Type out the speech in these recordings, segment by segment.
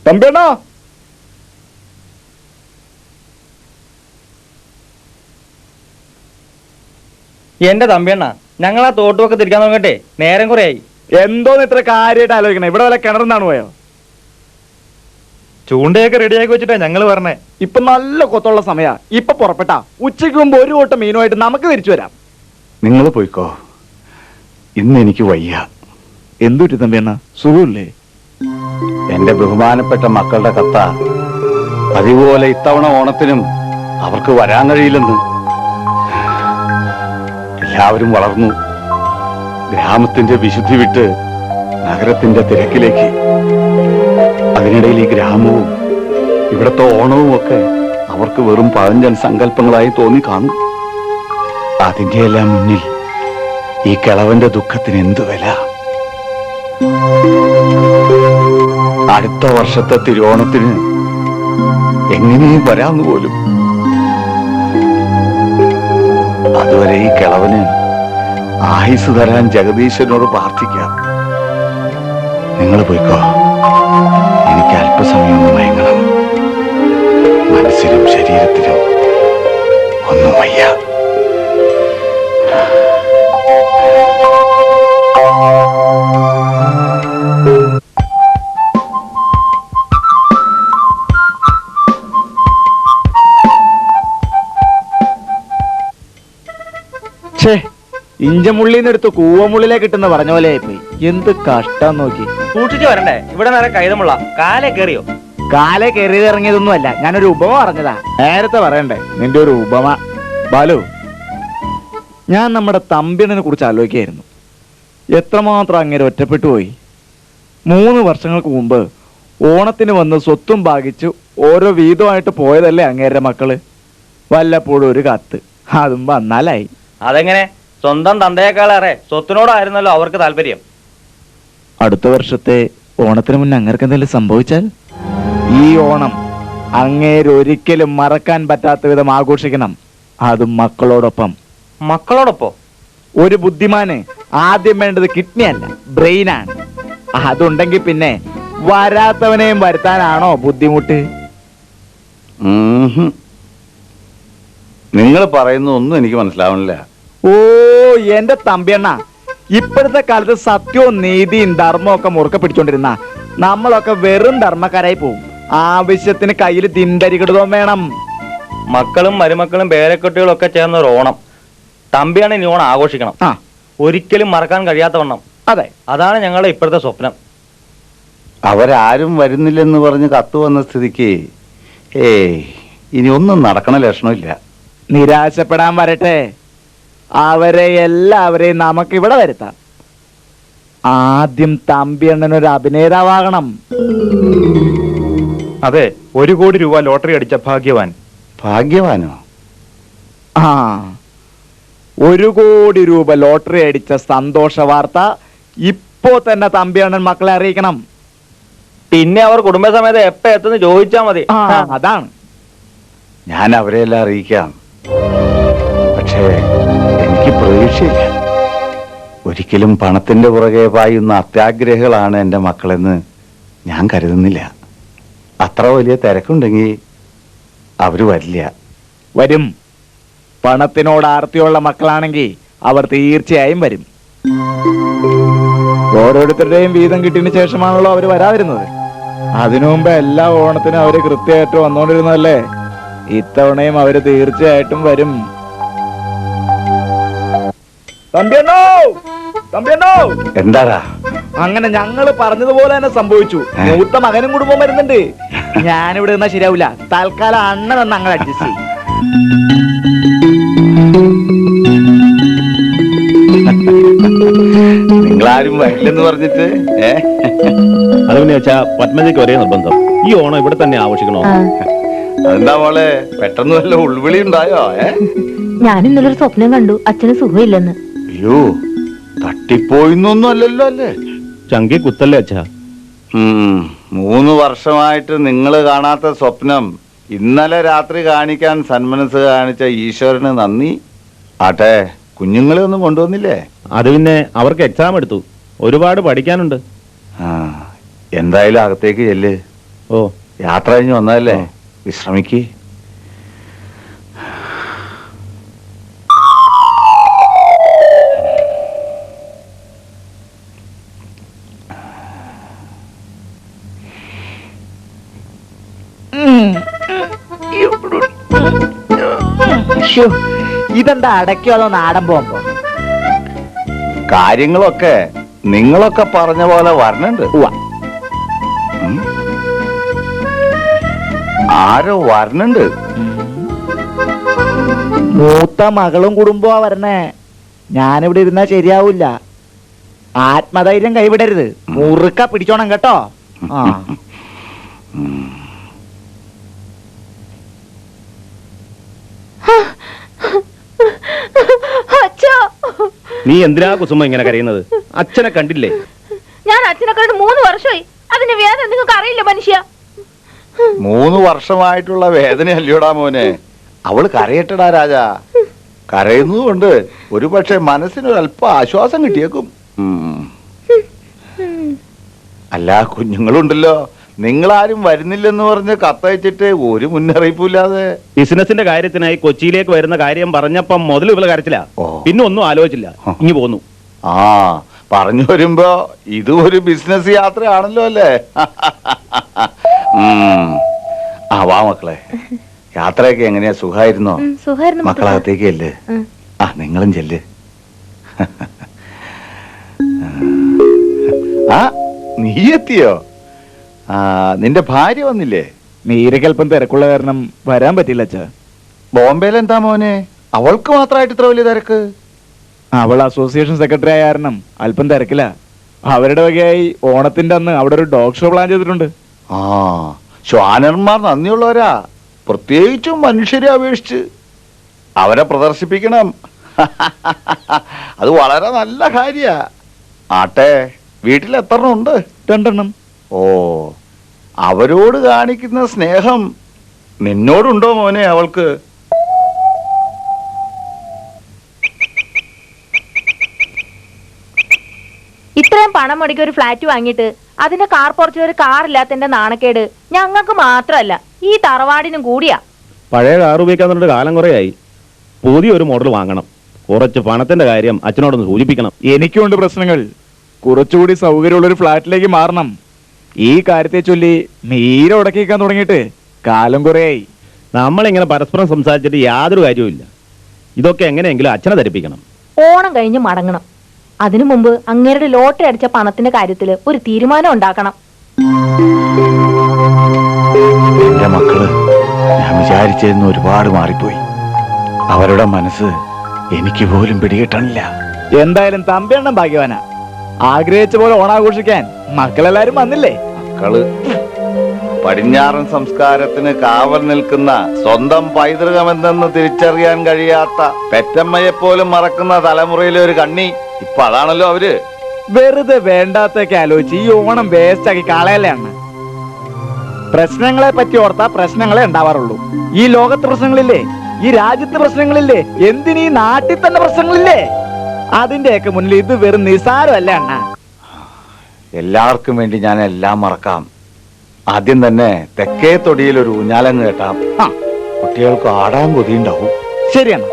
തമ്പിയണ്ണ, എന്റെ തമ്പിയണ്ണ, ഞങ്ങൾ ആ തോട്ടുമൊക്കെ തിരിക്കാൻ തുടങ്ങട്ടെ, നേരം കുറയായി. എന്തോന്ന് ഇത്ര കാര്യമായിട്ട് ആലോചിക്കണേ? ഇവിടെ വല്ല കിണറിന്നാണ് പോയോ? ചൂണ്ടയൊക്കെ റെഡിയാക്കി വെച്ചിട്ടാ ഞങ്ങൾ പറഞ്ഞേ. ഇപ്പൊ നല്ല കൊത്തുള്ള സമയാ. ഇപ്പൊ പുറപ്പെട്ടാ ഉച്ചയ്ക്ക് മുമ്പ് ഒരു കൂട്ടം മീനുമായിട്ട് നമുക്ക് തിരിച്ചു വരാം. നിങ്ങൾ പോയിക്കോ, ഇന്ന് എനിക്ക് വയ്യ. എന്തുറ്റി തമ്പിയണ്ണ, സുഖമില്ലേ? എന്റെ ബഹുമാനപ്പെട്ട മക്കളുടെ കത്ത അതുപോലെ ഇത്തവണ ഓണത്തിനും അവർക്ക് വരാൻ കഴിയില്ലെന്ന്. എല്ലാവരും വളർന്നു, ഗ്രാമത്തിന്റെ വിശുദ്ധി വിട്ട് നഗരത്തിന്റെ തിരക്കിലേക്ക്. അതിനിടയിൽ ഈ ഗ്രാമവും ഇവിടത്തെ ഓണവും ഒക്കെ അവർക്ക് വെറും പഴഞ്ചൻ സങ്കല്പങ്ങളായി തോന്നി കാണും. അതിന്റെ എല്ലാം മുന്നിൽ ഈ കിളവന്റെ ദുഃഖത്തിന് എന്തു വില? അടുത്ത വർഷത്തെ തിരുവോണത്തിന് എങ്ങനെയും വരാന്ന് പോലും. അതുവരെ ഈ കിളവന് ആയുസ് തരാൻ ജഗദീശനോട് പ്രാർത്ഥിക്കാം. നിങ്ങൾ പോയിക്കോ, എനിക്ക് അല്പസമയം ഒന്ന് മയങ്ങണം. മനസ്സിനും ശരീരത്തിനും ഒന്നും വയ്യ. ഇഞ്ചമുള്ളിന്നെടുത്ത് കൂവമുള്ളിലേക്ക് കിട്ടുന്ന പറഞ്ഞ പോലെ ആയിപ്പോയി. എന്ത് കഷ്ടം നോക്കി. സൂക്ഷിച്ചു വരണ്ടേ, ഇവിടെ നേരെ കൈതമുള്ള കാലേ കയറിയോ? കാലേ കയറിയത് ഇറങ്ങിയതൊന്നും അല്ല, ഞാനൊരു ഉപമ പറഞ്ഞതാ. നേരത്തെ പറയണ്ടേ നിന്റെ ഒരു ഉപമ? ബാലു, ഞാൻ നമ്മുടെ തമ്പിയണ്ണനെ കുറിച്ച് ആലോചിക്കായിരുന്നു. എത്രമാത്രം അങ്ങനെ ഒറ്റപ്പെട്ടു പോയി. 3 വർഷങ്ങൾക്ക് മുമ്പ് ഓണത്തിന് വന്ന് സ്വത്തും ഭാഗിച്ചു ഓരോ വീതമായിട്ട് പോയതല്ലേ അങ്ങേരുടെ മക്കള്. വല്ലപ്പോഴും ഒരു കത്ത്, അതും വന്നാലായി. അതെങ്ങനെ? സ്വന്തം തന്തയേക്കാളേറെ സ്വത്തിനോടായിരുന്നല്ലോ അവർക്ക് താല്പര്യം. അടുത്ത വർഷത്തെ ഓണത്തിന് മുന്നേ അങ്ങേർക്ക് എന്തെങ്കിലും സംഭവിച്ചാൽ ഈ ഓണം അങ്ങേരൊരിക്കലും മറക്കാൻ പറ്റാത്ത വിധം ആഘോഷിക്കണം. അതും മക്കളോടൊപ്പം. മക്കളോടൊപ്പം? ഒരു ബുദ്ധിമാന് ആദ്യം വേണ്ടത് കിഡ്നി അല്ല, ബ്രെയിനാണ്. അതുണ്ടെങ്കിൽ പിന്നെ വരാത്തവനെയും വരുത്താനാണോ ബുദ്ധിമുട്ട്? നിങ്ങൾ പറയുന്നതൊന്നും എനിക്ക് മനസ്സിലാവണില്ല. ഓ എന്റെ തമ്പിയണ്ണ, ഇപ്പോഴത്തെ കാലത്ത് സത്യവും നീതിയും ധർമ്മവും ഒക്കെ മുറുക്കെ പിടിച്ചോണ്ടിരുന്ന നമ്മളൊക്കെ വെറും ധർമ്മക്കാരായി പോകും. ആവശ്യത്തിന് കയ്യിൽ തിണ്ടരികിടുതോം വേണം. മക്കളും മരുമക്കളും പേരക്കുട്ടികളും ഒക്കെ ചേർന്ന ഒരു ഓണം തമ്പിയാണ് ഇനി ഓണം ആഘോഷിക്കണം. ഒരിക്കലും മറക്കാൻ കഴിയാത്തവണ്ണം. അതെ, അതാണ് ഞങ്ങളുടെ ഇപ്പോഴത്തെ സ്വപ്നം. അവരാരും വരുന്നില്ലെന്ന് പറഞ്ഞ് കത്ത് വന്ന സ്ഥിതിക്ക് ഇനി ഒന്നും നടക്കണ ലക്ഷണമില്ല. നിരാശപ്പെടാൻ വരട്ടെ. അവരെ എല്ലാവരെയും നമുക്ക് ഇവിടെ വരുത്താം. ആദ്യം തമ്പിയണ്ണനൊരു അഭിനേതാവാകണം. അതെ, 1 കോടി രൂപ ലോട്ടറി അടിച്ച ഭാഗ്യവാൻ. ഭാഗ്യവാനോ? 1 കോടി രൂപ ലോട്ടറി അടിച്ച സന്തോഷ വാർത്ത ഇപ്പോ തന്നെ തമ്പിയണ്ണൻ മക്കളെ അറിയിക്കണം. പിന്നെ അവർ കുടുംബസമേതം എപ്പ എത്തുന്ന ചോദിച്ചാ മതി. അതാണ്. ഞാൻ അവരെല്ലാം അറിയിക്കാം. പക്ഷേ എനിക്ക് പ്രതീക്ഷയില്ല. ഒരിക്കലും പണത്തിന്റെ പുറകെ പായുന്ന അത്യാഗ്രഹികളാണ് എൻ്റെ മക്കളെന്ന് ഞാൻ കരുതുന്നില്ല. അത്ര വലിയ തിരക്കുണ്ടെങ്കിൽ അവര് വരില്ല. വരും. പണത്തിനോട് ആർത്തിയുള്ള മക്കളാണെങ്കിൽ അവർ തീർച്ചയായും വരും. ഓരോരുത്തരുടെയും വീതം കിട്ടിയതിന് ശേഷമാണല്ലോ അവര് വരാതിരുന്നത്. അതിനു മുമ്പ് എല്ലാ ഓണത്തിനും അവര് കൃത്യമായിട്ട് വന്നോണ്ടിരുന്നതല്ലേ. ഇത്തവണയും അവര് തീർച്ചയായിട്ടും വരും. തമ്പിയണ്ണോ, തമ്പിയണ്ണോ, എന്താടാ? അങ്ങനെ ഞങ്ങള് പറഞ്ഞതുപോലെ തന്നെ സംഭവിച്ചു. മൂത്ത മകനും കുടുംബം വരുന്നുണ്ട്. ഞാനിവിടെ നിന്നാ ശരിയാവില്ല. തൽക്കാലം അണ്ണൻ വന്ന് അങ്ങനെ അഡ്ജസ്റ്റ് ചെയ്യും. നിങ്ങളാരും വരില്ലെന്ന് പറഞ്ഞിട്ട് അത് പിന്നെ വെച്ചാ പത്മജയ്ക്ക് ഒരേ നിർബന്ധം, ഈ ഓണം ഇവിടെ തന്നെ ആഘോഷിക്കണോ. അതെന്താ മോളെ, പെട്ടെന്ന് വല്ല ഉൾവിളി ഉണ്ടായോ? ഞാൻ ഇന്നലൊരു സ്വപ്നം കണ്ടു, അച്ഛന് സുഖമില്ലെന്ന്. അയ്യോ, തട്ടിപ്പോയിന്നൊന്നും അല്ലല്ലോ അല്ലേ? ചങ്കി കുത്തല്ലേ അച്ഛാ. 3 വർഷമായിട്ട് നിങ്ങൾ കാണാത്ത സ്വപ്നം ഇന്നലെ രാത്രി കാണിക്കാൻ സന്മനസ് കാണിച്ച ഈശ്വരന് നന്ദി. ആട്ടെ, കുഞ്ഞുങ്ങളെ ഒന്നും കൊണ്ടുവന്നില്ലേ? അത് പിന്നെ അവർക്ക് എക്സാം എടുത്തു, ഒരുപാട് പഠിക്കാനുണ്ട്. എന്തായാലും അകത്തേക്ക് ചെല്ല്. ഓ, യാത്ര കഴിഞ്ഞ് വന്നതല്ലേ, വിശ്രമിക്ക്. ഇതെന്താ അടയ്ക്കോ അതോ നാടൻ പോകുമ്പോ? കാര്യങ്ങളൊക്കെ നിങ്ങളൊക്കെ പറഞ്ഞ പോലെ വരണുണ്ട്. ആരോ വരണുണ്ട്. മൂത്ത മകളും കുടുംബമാ വരണേ. ഞാനിവിടെ ഇരുന്നാ ശരിയാവൂല. ആത്മധൈര്യം കൈവിടരുത്. മുറുക്ക പിടിച്ചോണം കേട്ടോ. ആ, നീ എന്തിനാ കുസുമ ഇങ്ങനെ കരയുന്നത്? അച്ഛനെ കണ്ടില്ലേ? ഞാൻ അച്ഛനെ കണ്ട് 3 വർഷമായി. അതിന്റെ വേദന നിങ്ങൾക്ക് അറിയില്ല മനുഷ്യ. 3 വർഷമായിട്ടുള്ള വേദനയല്ലയോടാ മോനെ. അവള് കരയട്ടടാ രാജാ. കരയുന്നതുകൊണ്ട് ഒരു പക്ഷെ മനസ്സിനൊരല്പം ആശ്വാസം കിട്ടിയേക്കും. അല്ല, കുഞ്ഞുങ്ങളുണ്ടല്ലോ. നിങ്ങളാരും വരുന്നില്ലെന്ന് പറഞ്ഞ് കത്തയച്ചിട്ട് ഒരു മുന്നറിയിപ്പില്ലാതെ. ബിസിനസിന്റെ കാര്യത്തിനായി കൊച്ചിയിലേക്ക് വരുന്ന കാര്യം പറഞ്ഞപ്പം മുതൽ ഇവള് കരച്ചില്ല. പിന്നെ ഒന്നും ആലോചിച്ചില്ല, ഇങ്ങി പോന്നു. പറഞ്ഞു വരുമ്പോ ഇത് ഒരു ബിസിനസ് യാത്രയാണല്ലോ അല്ലേ? വാ മക്കളെ, യാത്രയൊക്കെ എങ്ങനെയാ? സുഖായിരുന്നോ? മക്കളകത്തേക്ക് അല്ലേ? നിങ്ങളും ചെല്ല്. നീ എത്തിയോ? നിന്റെ ഭാര്യ വന്നില്ലേ? നീരക്കൽപ്പം തിരക്കുള്ള കാരണം വരാൻ പറ്റില്ല അച്ഛാ. ബോംബെയിൽ എന്താ മോനെ, അവൾക്ക് മാത്രമായിട്ട് ഇത്ര വലിയ തിരക്ക്? അവൾ അസോസിയേഷൻ സെക്രട്ടറി ആയ കാരണം അല്പം തിരക്കില്ല. അവരുടെ വകയായി ഓണത്തിന്റെ അന്ന് അവിടെ ഒരു ഡോഗ് ഷോ പ്ലാൻ ചെയ്തിട്ടുണ്ട്. ശ്വാനന്മാർ നന്ദിയുള്ളവരാ, പ്രത്യേകിച്ചും മനുഷ്യരെ അപേക്ഷിച്ച്. അവരെ പ്രദർശിപ്പിക്കണം. അത് വളരെ നല്ല കാര്യ. ആട്ടെ, വീട്ടിൽ എത്ര ഉണ്ട്? 2 എണ്ണം. അവരോട് കാണിക്കുന്ന സ്നേഹം നിന്നോടുണ്ടോ മോനെ അവൾക്ക്? ഇത്രയും പണം മുടക്കി ഒരു ഫ്ലാറ്റ് വാങ്ങിയിട്ട് അതിന്റെ കാർ പുറത്ത് ഒരു കാർ ഇല്ലാത്തതിന്റെ നാണക്കേട് ഞങ്ങൾക്ക് മാത്രമല്ല, ഈ തറവാടിനും കൂടിയാ. പഴയ കാർ ഉപയോഗിക്കാൻ തുടങ്ങിയിട്ട് കാലം കുറേയായി. പുതിയൊരു മോഡൽ വാങ്ങണം. കുറച്ച് പണത്തിന്റെ കാര്യം അച്ഛനോടൊന്ന് സൂചിപ്പിക്കണം. എനിക്കുണ്ട് പ്രശ്നങ്ങൾ. കുറച്ചുകൂടി സൗകര്യമുള്ള ഒരു ഫ്ലാറ്റിലേക്ക് മാറണം. ഈ കാര്യത്തെ ചൊല്ലി നീര ഉടക്കിക്കാൻ തുടങ്ങിയിട്ട് കാലം കുറേയായി. നമ്മളിങ്ങനെ പരസ്പരം സംസാരിച്ചിട്ട് യാതൊരു കാര്യവുമില്ല. ഇതൊക്കെ എങ്ങനെയെങ്കിലും അച്ഛനെ ധരിപ്പിക്കണം. ഓണം കഴിഞ്ഞ് മടങ്ങണം. അതിനു മുമ്പ് അങ്ങേരുടെ ലോട്ടറി അടിച്ച പണത്തിന്റെ കാര്യത്തില് ഒരു തീരുമാനം ഉണ്ടാക്കണം. എന്റെ മക്കള് ഞാൻ വിചാരിച്ചതെന്ന് ഒരുപാട് മാറിപ്പോയി. അവരുടെ മനസ്സ് എനിക്ക് പോലും പിടികിട്ടണില്ല. എന്തായാലും തമ്പിയണ്ണം ഭാഗ്യവാനാ. ആഗ്രഹിച്ച പോലെ ഓണാഘോഷിക്കാൻ മക്കളെല്ലാരും വന്നില്ലേ? മക്കള് പടിഞ്ഞാറൻ സംസ്കാരത്തിന് കാവൽ നിൽക്കുന്ന, സ്വന്തം പൈതൃകമെന്തെന്ന് തിരിച്ചറിയാൻ കഴിയാത്ത, പെറ്റമ്മയെപ്പോലും മറക്കുന്ന തലമുറയിലെ ഒരു കണ്ണി. ഇപ്പൊ അതാണല്ലോ അവര്. വെറുതെ വേണ്ടാത്തൊക്കെ ആലോചിച്ച് ഈ ഓണം വേസ്റ്റ് ആക്കി കളയല്ലേ അണ്ണ. പ്രശ്നങ്ങളെ പറ്റി ഓർത്താ പ്രശ്നങ്ങളെ ഉണ്ടാവാറുള്ളൂ. ഈ ലോകത്ത് പ്രശ്നങ്ങളില്ലേ? ഈ രാജ്യത്ത് പ്രശ്നങ്ങളില്ലേ? എന്തിനീ നാട്ടിൽ തന്നെ പ്രശ്നങ്ങളില്ലേ? അതിന്റെയൊക്കെ മുന്നിൽ ഇത് വെറും നിസാരമല്ല അണ്ണ. എല്ലാവർക്കും വേണ്ടി ഞാൻ എല്ലാം മറക്കാം. ആദ്യം തന്നെ തെക്കേ തൊടിയിൽ ഒരു ഊഞ്ഞാലങ്ങ് കേട്ടാം. കുട്ടികൾക്ക് ആടാൻ കൊതിയുണ്ടാവും. ശരിയാണ്.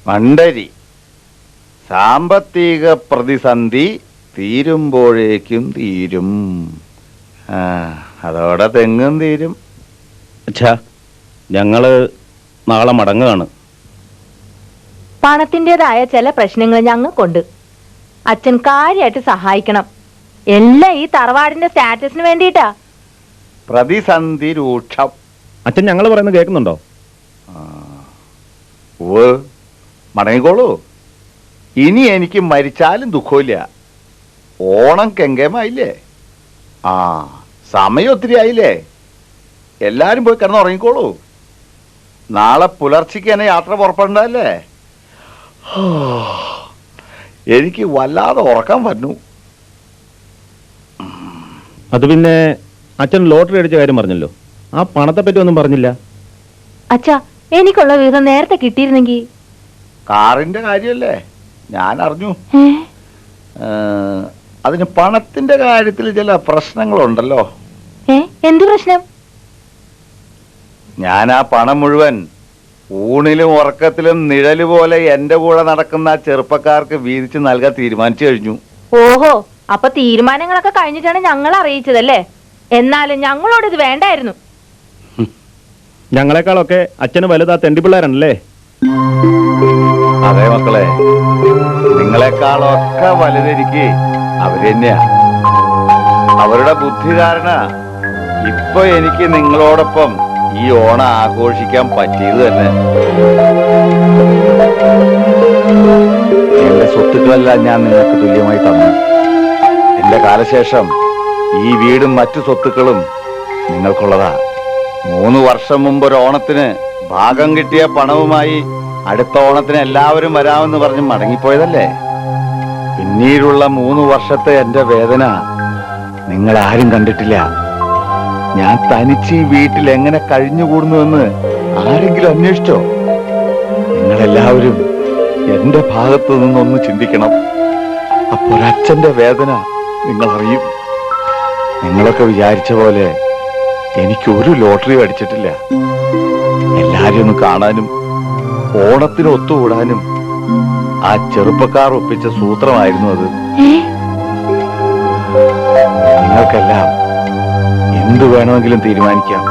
മണ്ടരി സാമ്പത്തിക പ്രതിസന്ധി തീരുമ്പോഴേക്കും തീരും. അതോടെ തെങ്ങും തീരും. അച്ഛാ, ഞങ്ങള് നാളെ മടങ്ങുകയാണ്. പണത്തിൻ്റെതായ ചില പ്രശ്നങ്ങൾ ഞങ്ങൾക്കുണ്ട്. അച്ഛൻ കാര്യമായിട്ട് സഹായിക്കണം. എല്ലാം ഈ തറവാടിന്റെ സ്റ്റാറ്റസിന് വേണ്ടിയിട്ടാ. പ്രതിസന്ധി രൂക്ഷം. അച്ഛൻ ഞങ്ങൾ പറയുന്നത് കേൾക്കുന്നുണ്ടോ? മടങ്ങിക്കോളൂ. ഇനി എനിക്ക് മരിച്ചാലും ദുഃഖമില്ല. ഓണം കെങ്കേമായില്ലേ? ആ, സമയം ഒത്തിരി ആയില്ലേ? എല്ലാരും പോയി കിടന്നുറങ്ങിക്കോളൂ. നാളെ പുലർച്ചയ്ക്ക് തന്നെ യാത്ര പുറപ്പെടണ്ടല്ലേ? എനിക്ക് വല്ലാതെ ഉറക്കാൻ വന്നു. അത് പിന്നെ അച്ഛൻ ലോട്ടറി അടിച്ച കാര്യം പറഞ്ഞല്ലോ, ആ പണത്തെ പറ്റി ഒന്നും പറഞ്ഞില്ല. അച്ഛാ, എനിക്കുള്ള വിഹിതം നേരത്തെ കിട്ടിയിരുന്നെങ്കിൽ. കാറിന്റെ കാര്യമല്ലേ, ഞാൻ അറിഞ്ഞു. അതിന് പണത്തിന്റെ കാര്യത്തിൽ ചില പ്രശ്നങ്ങളുണ്ടല്ലോ. എന്ത് പ്രശ്നം? ഞാൻ ആ പണം മുഴുവൻ ഊണിലും ഉറക്കത്തിലും നിഴല് പോലെ എന്റെ കൂടെ നടക്കുന്ന ചെറുപ്പക്കാർക്ക് വീതിച്ച് നൽകാൻ തീരുമാനിച്ചു കഴിഞ്ഞു. ഓഹോ, അപ്പൊ തീരുമാനങ്ങളൊക്കെ കഴിഞ്ഞിട്ടാണ് ഞങ്ങൾ അറിയിച്ചതല്ലേ? എന്നാലും ഞങ്ങളോട് ഇത് വേണ്ടായിരുന്നു. ഞങ്ങളെക്കാളൊക്കെ അച്ഛന് വലുതാ തെണ്ടിപ്പിള്ളേരാണല്ലേ? അതെ മക്കളെ, നിങ്ങളെക്കാളൊക്കെ വലുതെനിക്ക് അവര് തന്നെയാ. അവരുടെ ബുദ്ധി കാരണ ഇപ്പൊ എനിക്ക് നിങ്ങളോടൊപ്പം ഈ ഓണം ആഘോഷിക്കാൻ പറ്റിയത് തന്നെ. എന്റെ സ്വത്തുക്കളെല്ലാം ഞാൻ നിങ്ങൾക്ക് തുല്യമായി തന്നു. എന്റെ കാലശേഷം ഈ വീടും മറ്റു സ്വത്തുക്കളും നിങ്ങൾക്കുള്ളതാ. 3 വർഷം മുമ്പ് ഒരു ഓണത്തിന് ഭാഗം കിട്ടിയ പണവുമായി അടുത്ത ഓണത്തിന് എല്ലാവരും വരാമെന്ന് പറഞ്ഞ് മടങ്ങിപ്പോയതല്ലേ? പിന്നീടുള്ള 3 വർഷത്തെ എന്റെ വേദന നിങ്ങൾ ആരും കണ്ടിട്ടില്ല. ഞാൻ തനിച്ച് ഈ വീട്ടിൽ എങ്ങനെ കഴിഞ്ഞുകൂടുന്നുവെന്ന് ആരെങ്കിലും അന്വേഷിച്ചോ? നിങ്ങളെല്ലാവരും എന്റെ ഭാഗത്തു നിന്നൊന്ന് ചിന്തിക്കണം. അപ്പോൾ ഒരച്ഛന്റെ വേദന നിങ്ങൾ അറിയും. നിങ്ങളൊക്കെ വിചാരിച്ച പോലെ എനിക്ക് ഒരു ലോട്ടറി അടിച്ചിട്ടില്ല. എല്ലാരും ഒന്ന് കാണാനും ഓണത്തിന് ഒത്തുകൂടാനും ആ ചെറുപ്പക്കാർ ഒപ്പിച്ച സൂത്രമായിരുന്നു അത്. നിങ്ങൾക്കെല്ലാം എന്തു വേണമെങ്കിലും തീരുമാനിക്കാം.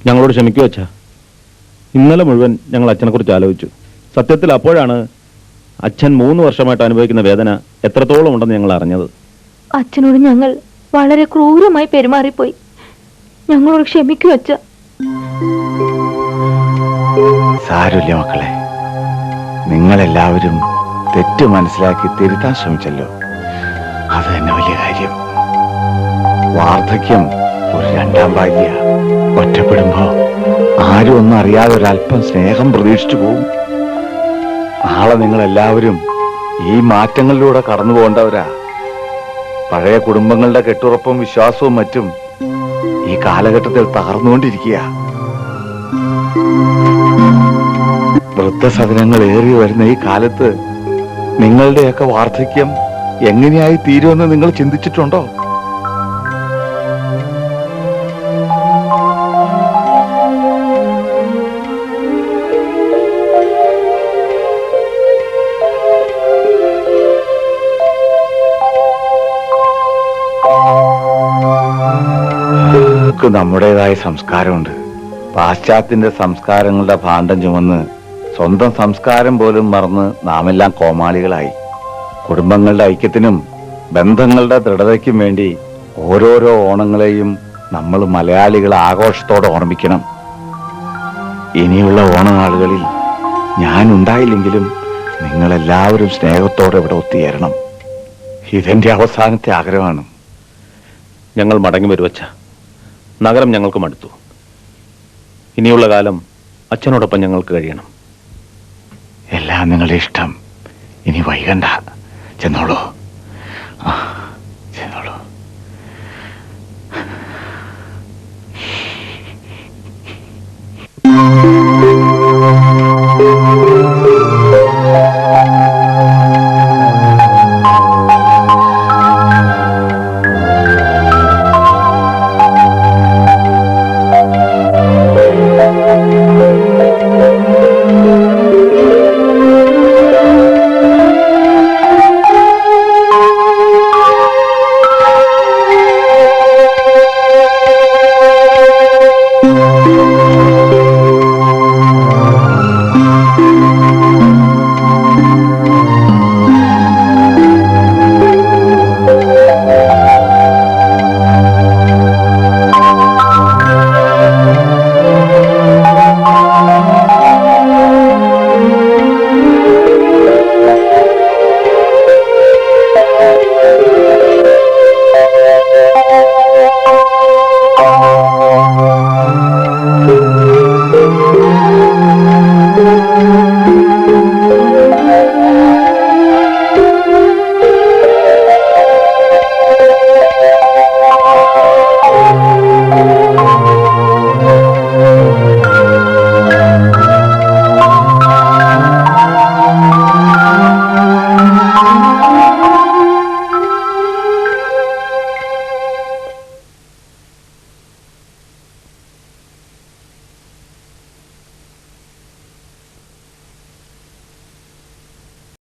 ഞങ്ങളോട് ക്ഷമിക്കുമോ അച്ഛാ? ഇന്നലെ മുഴുവൻ ഞങ്ങൾ അച്ഛനെ കുറിച്ച് ആലോചിച്ചു. സത്യത്തിൽ അപ്പോഴാണ് അച്ഛൻ 3 വർഷമായിട്ട് അനുഭവിക്കുന്ന വേദന എത്രത്തോളം ഉണ്ടെന്ന് ഞങ്ങൾ അറിഞ്ഞത്. അച്ഛനോട് ഞങ്ങൾ വളരെ ക്രൂരമായി പെരുമാറിപ്പോയി. ഞങ്ങളോട് ക്ഷമിക്കൂ അച്ഛ. സാരമില്ല മക്കളെ, നിങ്ങളെല്ലാവരും തെറ്റ് മനസ്സിലാക്കി തിരുത്താൻ ശ്രമിച്ചല്ലോ, അത് തന്നെ വലിയ കാര്യം. വാർദ്ധക്യം ഒരു 2ാം ഭാഗ്യ. ഒറ്റപ്പെടുമ്പോ ആരും ഒന്നും അറിയാതെ ഒരല്പം സ്നേഹം പ്രതീക്ഷിച്ചു പോകും. നാളെ നിങ്ങളെല്ലാവരും ഈ മാറ്റങ്ങളിലൂടെ കടന്നു പോകേണ്ടവരാ. പഴയ കുടുംബങ്ങളുടെ കെട്ടുറപ്പും വിശ്വാസവും മറ്റും ഈ കാലഘട്ടത്തിൽ തകർന്നുകൊണ്ടിരിക്കുക. വൃദ്ധസദനങ്ങൾ ഏറി വരുന്ന ഈ കാലത്ത് നിങ്ങളുടെയൊക്കെ വാർദ്ധക്യം എങ്ങനെയായി തീരുമെന്ന് നിങ്ങൾ ചിന്തിച്ചിട്ടുണ്ടോ? നമ്മുടേതായ സംസ്കാരമുണ്ട്. പാശ്ചാത്യന്റെ സംസ്കാരങ്ങളുടെ ഭാണ്ഡം ചുമന്ന് സ്വന്തം സംസ്കാരം പോലും മറന്ന് നാമെല്ലാം കോമാളികളായി. കുടുംബങ്ങളുടെ ഐക്യത്തിനും ബന്ധങ്ങളുടെ ദൃഢതയ്ക്കും വേണ്ടി ഓരോരോ ഓണങ്ങളെയും നമ്മൾ മലയാളികൾ ആഘോഷത്തോടെ ഓർമ്മിക്കണം. ഇനിയുള്ള ഓണനാളുകളിൽ ഞാൻ ഉണ്ടായില്ലെങ്കിലും നിങ്ങളെല്ലാവരും സ്നേഹത്തോടെ ഇവിടെ ഒത്തുചേരണം. ഇതെന്റെ അവസാനത്തെ ആഗ്രഹമാണ്. ഞങ്ങൾ മടങ്ങി വരുവച്ച. നഗരം ഞങ്ങൾക്ക് മടുത്തു. ഇനിയുള്ള കാലം അച്ഛനോടൊപ്പം ഞങ്ങൾക്ക് കഴിയണം. എല്ലാ നിങ്ങളുടെ ഇഷ്ടം. ഇനി വൈകണ്ട, ചെന്നോളൂ. ചെന്നോളൂ.